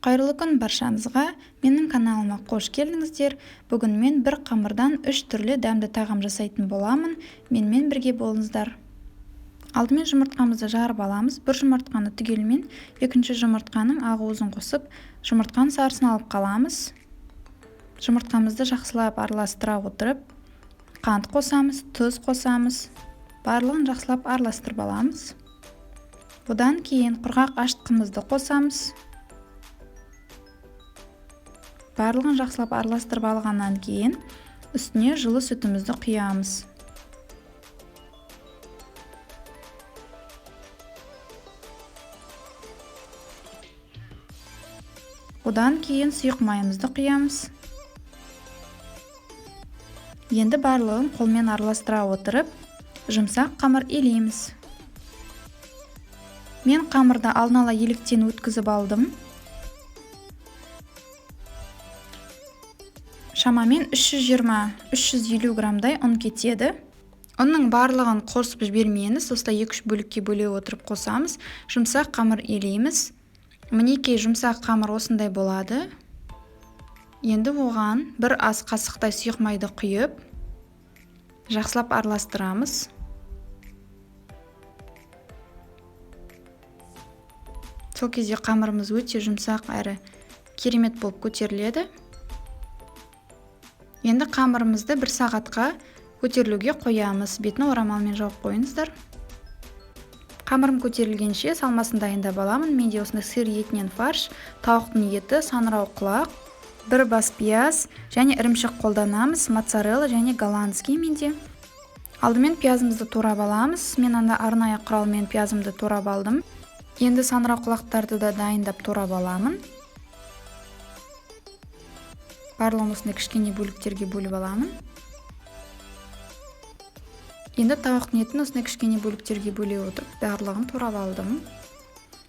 Қайырлы күн баршаңызға, менің каналыма қош келдіңіздер. Бүгін мен бір қамырдан 3 түрлі дәмді тағам жасайтын боламын. Менімен бірге болыңыздар. Алдымен жұмыртқамызды жарып аламыз. Бір жұмыртқаны түгелмен, екінші жұмыртқаның ақ уызын қосып, жұмыртқаның сарысын алып қаламыз. Жұмыртқамызды жақсылап араластыра отырып, қант қосамыз, тұз қосамыз. Барлығын жақсылап араластырып аламыз. Бұдан кейін құрғақ ашытқымызды қосамыз. Барлығын жақсылап араластырып алғаннан кейін үстіне жылы сүтімізді құямыз. Одан кейін сұйық майымызды құямыз. Енді барлығын қолмен араластыра отырып, жұмсақ қамыр илейміз. Мен қамырды алдын ала електен өткізіп алдым. Шамамен 320-350 грамдай ұн кетеді. Ұнның барлығын қосып жібермейміз, осылай 2-3 бөлікке бөле отырып қосамыз. Жұмсақ қамыр илейміз. Мінекей жұмсақ қамыр осындай болады. Енді оған бір ас қасықтай сұйық майды құйып, жақсылап араластырамыз. Сол кезде қамырымыз өте жұмсақ әрі керемет болып көтеріледі. Енді қамырымызды 1 сағатқа көтерілуге қоямыз. Бетін орамалмен жауып қойыңыздар. Қамырым көтерілгенше салмасын дайындап аламын. Менде осындай сиыр етінен фарш, тауықтың еті, саңырауқұлақ, 1 бас пияз және ірімшік қолданамыз. Моцарелла және голландский менде. Алдымен пиязымызды турап аламыз. Мен анда арнайы құралмен пиязымды турап алдым. Енді саңырауқұлақтарды да дайындап турап аламын. Барлығын осындай кішкене бөліктерге бөліп аламын. Енді тауықтың етін осындай кішкене бөліктерге бөле отырып, барлығын турап алдым.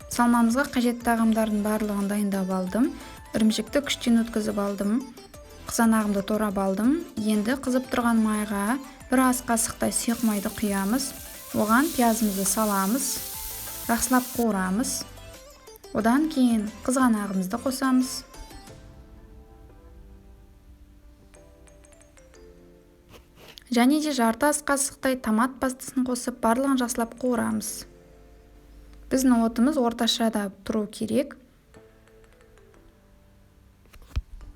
Салмамызға қажетті тағамдардың барлығын дайындап алдым. Ірімшікті күштен өткізіп алдым. Қызанағымды турап алдым. Енді қызып тұрған майға 1 ас қасықтай сұйық майды құямыз. Оған пиязымызды саламыз. Жақсылап қуырамыз. Одан кейін қызанағымызды қосамыз. Және де жарты ас қасықтай томат пастасын қосып, барлығын жақсылап қуырамыз. Біздің отымыз орташада тұру керек.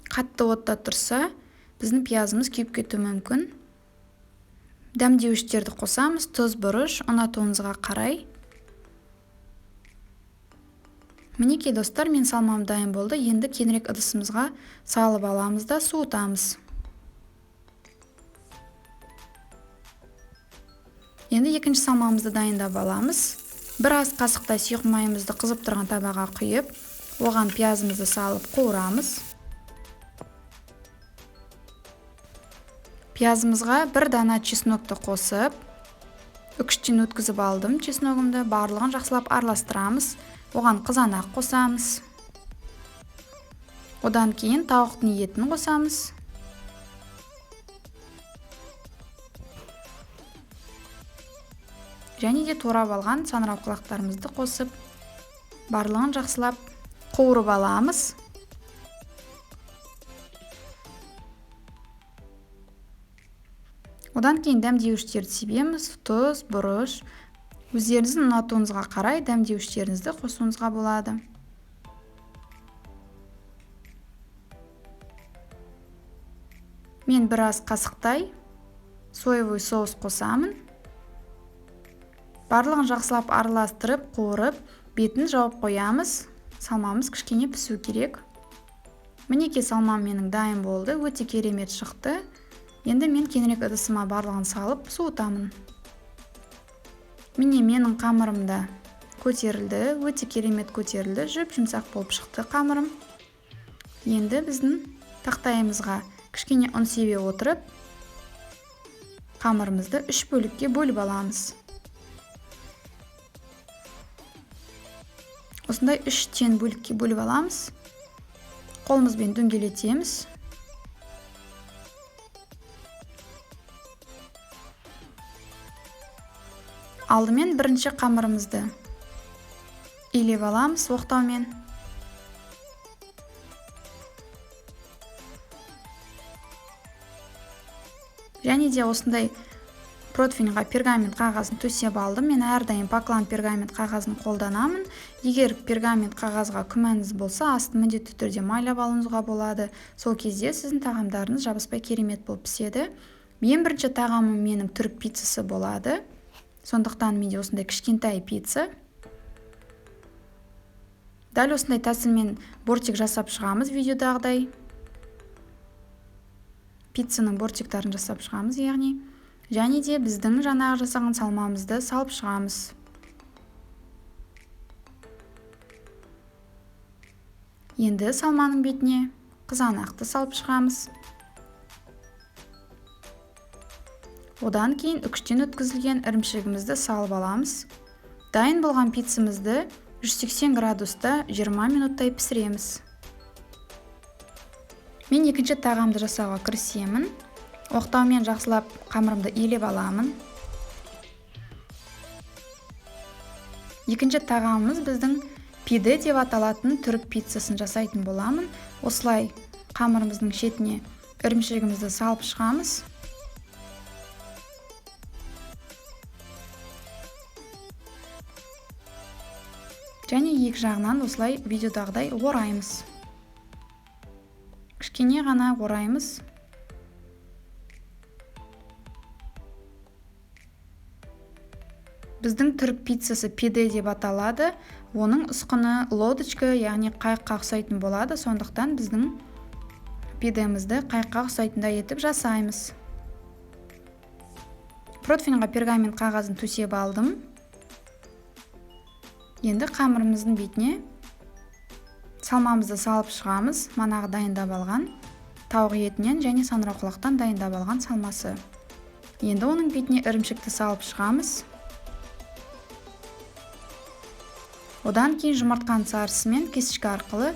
Қатты отта тұрса, біздің пиязымыз күйіп кетуі мүмкін. Дәмдеуіштерді қосамыз, тұз, бұрыш, ұнатуыңызға қарай. Мінекей достар, мен салмам дайын болды. Енді кеңірек ыдысымызға салып аламыз да суытамыз. Енді екінші салмамызды дайындап аламыз. 1 ас қасықтай сұйық майымызды қызып тұрған табаға құйып, оған пиязымызды салып қуырамыз. Пиязымызға 1 дана чеснокты қосып, үкіштен өткізіп алдым чесногымды. Барлығын жақсылап араластырамыз. Оған қызанақ қосамыз. Одан кейін тауықтың етін қосамыз. Және де турап алған саңырауқұлақтарымызды қосып, барлығын жақсылап қуырып аламыз. Одан кейін дәмдеуіштерді себеміз, тұз, бұрыш. Өздеріңіздің ұнатуыңызға қарай дәмдеуіштеріңізді қосуыңызға болады. Мен 1 ас қасықтай соевый соус қосамын. Барлығын жақсылап араластырып, қуырып, бетін жауып қоямыз. Салмамыз кішкене пісу керек. Мінекей салмам менің дайын болды. Өте керемет шықты. Енді мен кеңірек ыдысыма барлығын салып суытамын. Міне менің қамырымда көтерілді. Өте керемет көтерілді. Жүп жұмсақ болып шықты қамырым. Енді біздің тақтайымызға кішкене ұн себе отырып, қамырымызды 3 бөлікке бөліп аламыз. Осындай 3 бөлікке бөліп аламыз. Қолымызбен дөңгелетеміз. Алдымен бірінші қамырымызды илеп аламыз оқтаумен. Және де осындай противеньға пергамент қағазын төсеп алдым. Мен әрдайым поклан пергамент қағазын қолданамын. Егер пергамент қағазға күмәніңіз болса, астын міндетті түрде майлап алуыңызға болады. Сол кезде сіздің тағамдарыңыз жабыспай керемет болып піседі. Ең бірінші тағамым менің түрік пиццасы болады. Сондықтан менде осындай кішкентай пицца. Дәл осындай тәсілмен бортик жасап шығамыз видеодағыдай. Пиццаның бортиктарын жасап шығамыз, яғни. Және де біздің жаңағы жасаған салмамызды салып шығамыз. Енді салманың бетіне қызанақты салып шығамыз. Одан кейін үкіштен өткізілген ірімшігімізді салып аламыз. Дайын болған пиццамызды 180 градуста 20 минуттай пісіреміз. Мен екінші тағамды жасауға кірісемін. Оқтаумен жақсылап қамырымды иілеп аламын. Екінші тағамымыз біздің пиде деп аталатын түрік пиццасын жасайтын боламын. Осылай қамырымыздың шетіне ірімшігімізді салып шығамыз. Және екі жағынан осылай видеодағыдай ораймыз. Кішкене ғана ораймыз. Біздің түрік пиццасы пиде деп аталады. Оның ұсқыны лодочка, яғни қайыққа ұқсайтын болады. Сондықтан біздің пидемізді қайыққа ұқсайтындай етіп жасаймыз. Противеньға пергамент қағазын төсеп алдым. Енді қамырымыздың бетіне салмамызды салып шығамыз. Манағы дайындап алған тауық етінен және саңырауқұлақтан дайындап алған салмасы. Енді оның бетіне ірімшікті салып шығамыз. Одан кейін жұмыртқан сарысымен кесішкі арқылы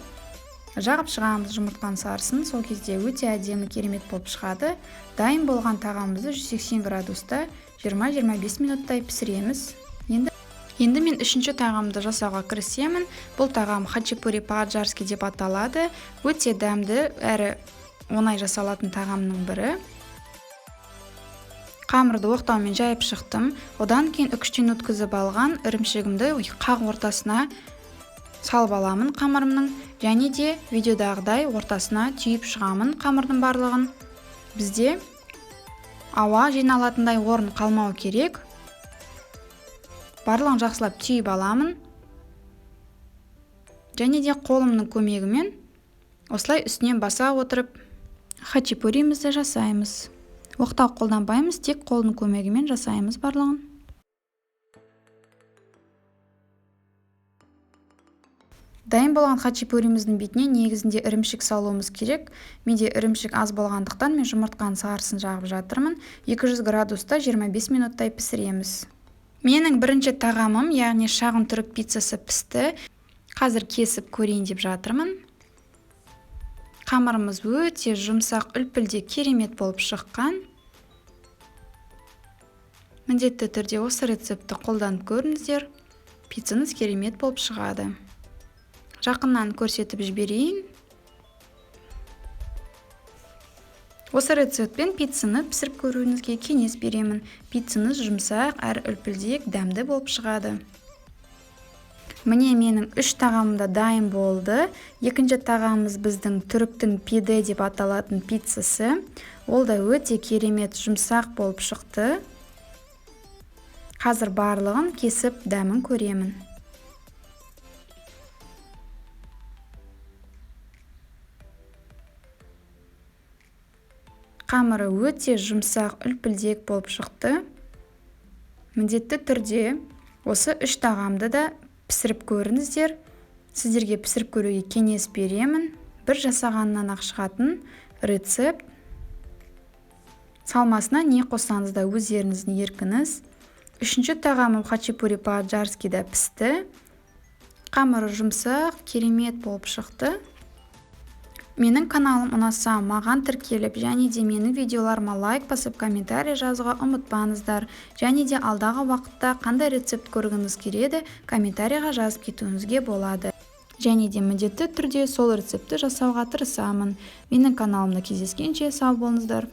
жағып шығамыз жұмыртқан сарысын. Сол кезде өте әдемі керемет болып шығады. Дайын болған тағамымызды 180 градуста 20-25 минуттай пісіреміз. Енді мен үшінші тағамды жасауға кірісемін. Бұл тағам хачапури по-аджарски деп аталады. Өте дәмді әрі оңай жасалатын тағамның бірі. Қамырды оқтаумен жайып шықтым. Одан кейін үкіштен өткізіп алған ірімшігімді қақ ортасына салып аламын қамырымның. Және де видеодағыдай ортасына түйіп шығамын қамырдың барлығын. Бізде ауа жиналатындай орын қалмау керек. Барлығын жақсылап түйіп аламын. Және де қолымның көмегімен осылай үстінен баса отырып хачапуримізді жасаймыз. Оқтау қолданбаймыз, тек қолдың көмегімен жасаймыз барлығын. Дайын болған хачапуриміздің бетіне негізінде ірімшік салуымыз керек. Менде ірімшік аз болғандықтан мен жұмыртқан сарысын жағып жатырмын. 200 градуста 25 минуттай пісіреміз. Менің бірінші тағамым, яғни шағын түрік пиццасы пісті. Қазір кесіп көрейін деп жатырмын. Қамырымыз өте жұмсақ, үлпілде керемет болып шыққан. Міндетті түрде осы рецепті қолданып көріңіздер. Пиццаңыз керемет болып шығады. Жақыннан көрсетіп жіберейін. Осы рецептпен пиццаны пісіріп көруіңізге кеңес беремін. Пиццаңыз жұмсақ әрі үлпілдек, дәмді болып шығады. Міне менің 3 тағамым да дайын болды. Екінші тағамымыз біздің түріктің пиде деп аталатын пиццасы. Ол да өте керемет жұмсақ болып шықты. Қазір барлығын кесіп дәмін көремін. Қамыры өте жұмсақ, үлпілдек болып шықты. Міндетті түрде осы 3 тағамды да пісіріп көріңіздер. Сіздерге пісіріп көруге кеңес беремін. Бір жасағаннан ақ шығатын рецепт. Салмасына не қоссаңыз да өздеріңіздің еркіңіз. Үшінші тағамым хачапури по-аджарски да пісті. Қамыры жұмсақ, керемет болып шықты. Менің каналым ұнаса, маған тіркеліп, және де менің видеоларыма лайк басып, комментарий жазуға ұмытпаңыздар. Және де алдағы уақытта қандай рецепт көргіңіз келеді, комментарийға жазып кетуіңізге болады. Және де міндетті түрде сол рецепті жасауға тырысамын. Менің каналымда кездескенше сау болыңыздар.